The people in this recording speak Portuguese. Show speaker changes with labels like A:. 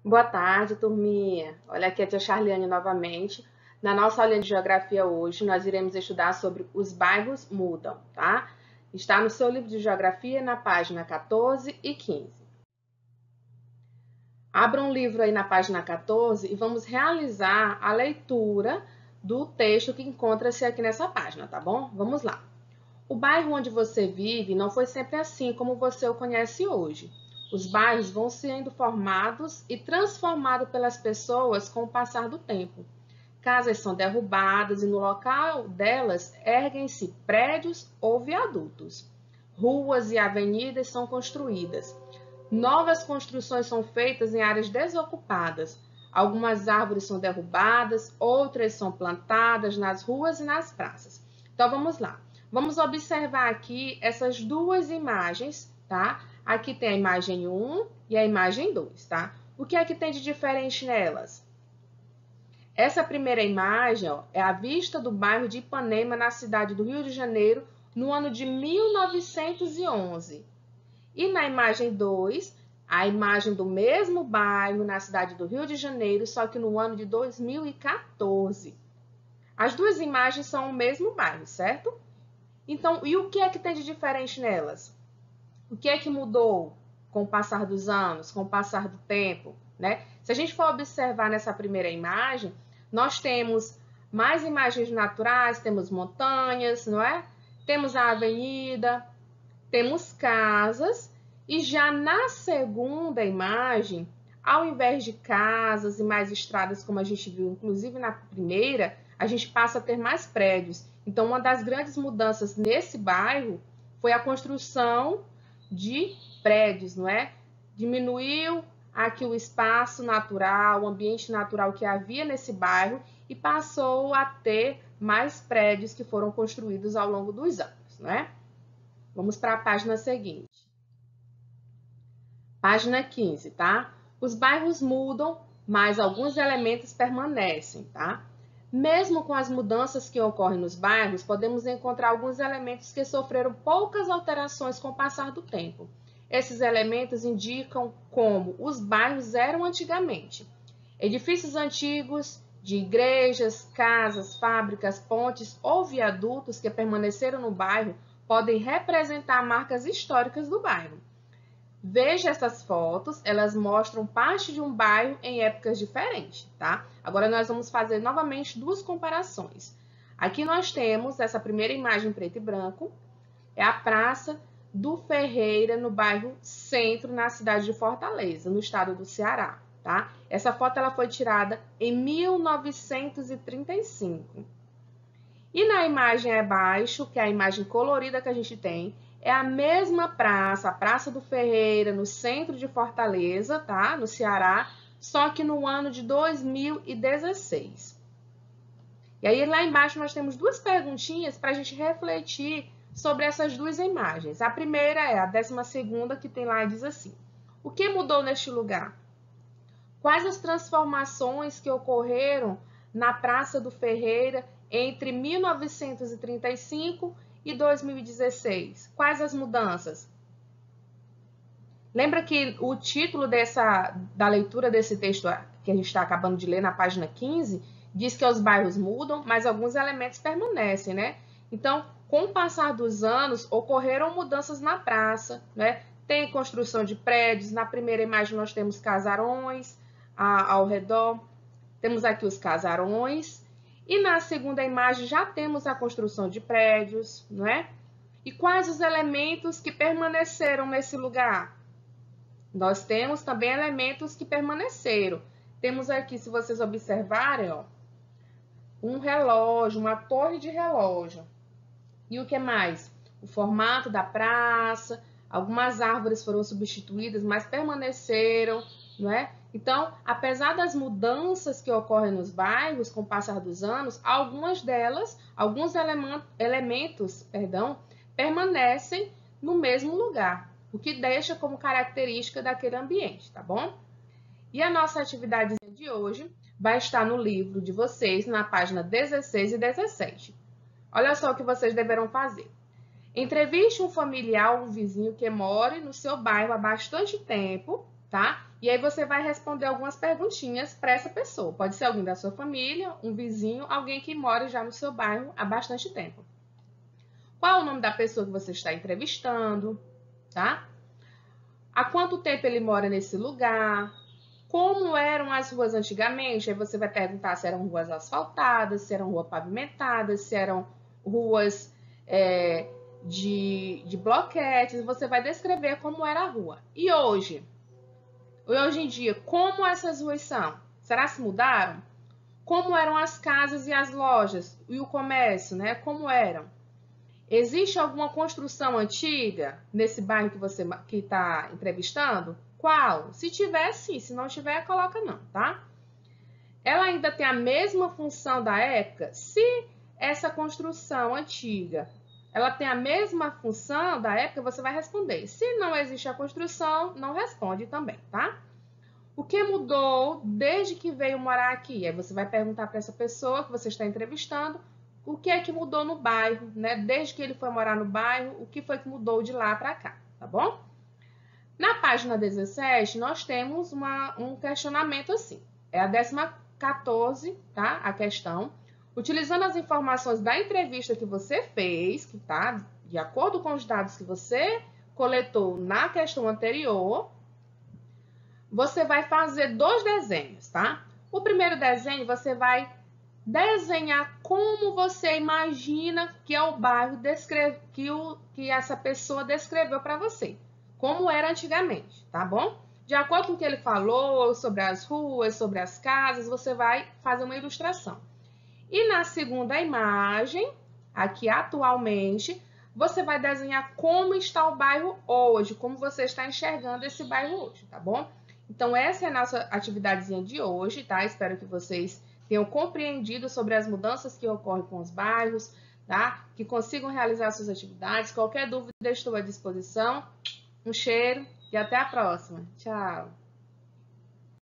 A: Boa tarde, turminha. Olha aqui a tia Charliane novamente. Na nossa aulinha de geografia hoje, nós iremos estudar sobre os bairros mudam, tá? Está no seu livro de geografia, na página 14 e 15. Abra um livro aí na página 14 e vamos realizar a leitura do texto que encontra-se aqui nessa página, tá bom? Vamos lá. O bairro onde você vive não foi sempre assim como você o conhece hoje. Os bairros vão sendo formados e transformados pelas pessoas com o passar do tempo. Casas são derrubadas e no local delas erguem-se prédios ou viadutos. Ruas e avenidas são construídas. Novas construções são feitas em áreas desocupadas. Algumas árvores são derrubadas, outras são plantadas nas ruas e nas praças. Então vamos lá. Vamos observar aqui essas duas imagens, tá? Aqui tem a imagem 1 e a imagem 2, tá? O que é que tem de diferente nelas? Essa primeira imagem, ó, é a vista do bairro de Ipanema, na cidade do Rio de Janeiro, no ano de 1911. E na imagem 2, a imagem do mesmo bairro na cidade do Rio de Janeiro, só que no ano de 2014. As duas imagens são o mesmo bairro, certo? Então, e o que é que tem de diferente nelas? O que é que mudou com o passar dos anos, com o passar do tempo, né? Se a gente for observar nessa primeira imagem, nós temos mais imagens naturais, temos montanhas, não é? Temos a avenida, temos casas, e já na segunda imagem, ao invés de casas e mais estradas, como a gente viu, inclusive na primeira, a gente passa a ter mais prédios. Então, uma das grandes mudanças nesse bairro foi a construção de prédios, não é? Diminuiu aqui o espaço natural, o ambiente natural que havia nesse bairro e passou a ter mais prédios que foram construídos ao longo dos anos, não é? Vamos para a página seguinte. Página 15, tá? Os bairros mudam, mas alguns elementos permanecem, tá? Mesmo com as mudanças que ocorrem nos bairros, podemos encontrar alguns elementos que sofreram poucas alterações com o passar do tempo. Esses elementos indicam como os bairros eram antigamente. Edifícios antigos de igrejas, casas, fábricas, pontes ou viadutos que permaneceram no bairro podem representar marcas históricas do bairro. Veja essas fotos, elas mostram parte de um bairro em épocas diferentes, tá? Agora nós vamos fazer novamente duas comparações. Aqui nós temos essa primeira imagem em preto e branco, é a Praça do Ferreira, no bairro Centro, na cidade de Fortaleza, no estado do Ceará, tá? Essa foto ela foi tirada em 1935. E na imagem abaixo, que é a imagem colorida que a gente tem, é a mesma praça, a Praça do Ferreira, no centro de Fortaleza, tá? No Ceará, só que no ano de 2016. E aí lá embaixo nós temos duas perguntinhas para a gente refletir sobre essas duas imagens. A primeira é a 12ª, que tem lá e diz assim: o que mudou neste lugar? Quais as transformações que ocorreram na Praça do Ferreira entre 1935 e 2016? Quais as mudanças? Lembra que o título da leitura desse texto que a gente está acabando de ler na página 15 diz que os bairros mudam, mas alguns elementos permanecem, né? Então, com o passar dos anos, ocorreram mudanças na praça, né? Tem construção de prédios. Na primeira imagem nós temos casarões ao redor, temos aqui os casarões. E na segunda imagem já temos a construção de prédios, não é? E quais os elementos que permaneceram nesse lugar? Nós temos também elementos que permaneceram. Temos aqui, se vocês observarem, ó, um relógio, uma torre de relógio. E o que mais? O formato da praça, algumas árvores foram substituídas, mas permaneceram, não é? Então, apesar das mudanças que ocorrem nos bairros com o passar dos anos, algumas delas, alguns elementos, permanecem no mesmo lugar, o que deixa como característica daquele ambiente, tá bom? E a nossa atividade de hoje vai estar no livro de vocês, na página 16 e 17. Olha só o que vocês deverão fazer. Entreviste um familiar ou um vizinho que more no seu bairro há bastante tempo, tá? E aí você vai responder algumas perguntinhas para essa pessoa. Pode ser alguém da sua família, um vizinho, alguém que mora já no seu bairro há bastante tempo. Qual é o nome da pessoa que você está entrevistando, tá? Há quanto tempo ele mora nesse lugar? Como eram as ruas antigamente? Aí você vai perguntar se eram ruas asfaltadas, se eram ruas pavimentadas, se eram ruas de bloquetes. Você vai descrever como era a rua. E hoje em dia, como essas ruas são? Será que mudaram? Como eram as casas e as lojas e o comércio, né? Como eram? Existe alguma construção antiga nesse bairro que você está entrevistando? Qual? Se tiver, sim. Se não tiver, coloca não, tá? Ela ainda tem a mesma função da época? Se essa construção antiga, ela tem a mesma função da época, você vai responder. Se não existe a construção, não responde também, tá? O que mudou desde que veio morar aqui? Aí você vai perguntar para essa pessoa que você está entrevistando o que é que mudou no bairro, né? Desde que ele foi morar no bairro, o que foi que mudou de lá para cá, tá bom? Na página 17, nós temos um questionamento assim. É a 14ª, tá? A questão. Utilizando as informações da entrevista que você fez, que tá de acordo com os dados que você coletou na questão anterior, você vai fazer 2 desenhos, tá? O primeiro desenho, você vai desenhar como você imagina que é o bairro que essa pessoa descreveu para você, como era antigamente, tá bom? De acordo com o que ele falou sobre as ruas, sobre as casas, você vai fazer uma ilustração. E na segunda imagem, aqui atualmente, você vai desenhar como está o bairro hoje, como você está enxergando esse bairro hoje, tá bom? Então, essa é a nossa atividadezinha de hoje, tá? Espero que vocês tenham compreendido sobre as mudanças que ocorrem com os bairros, tá? Que consigam realizar suas atividades. Qualquer dúvida, estou à disposição. Um cheiro e até a próxima. Tchau!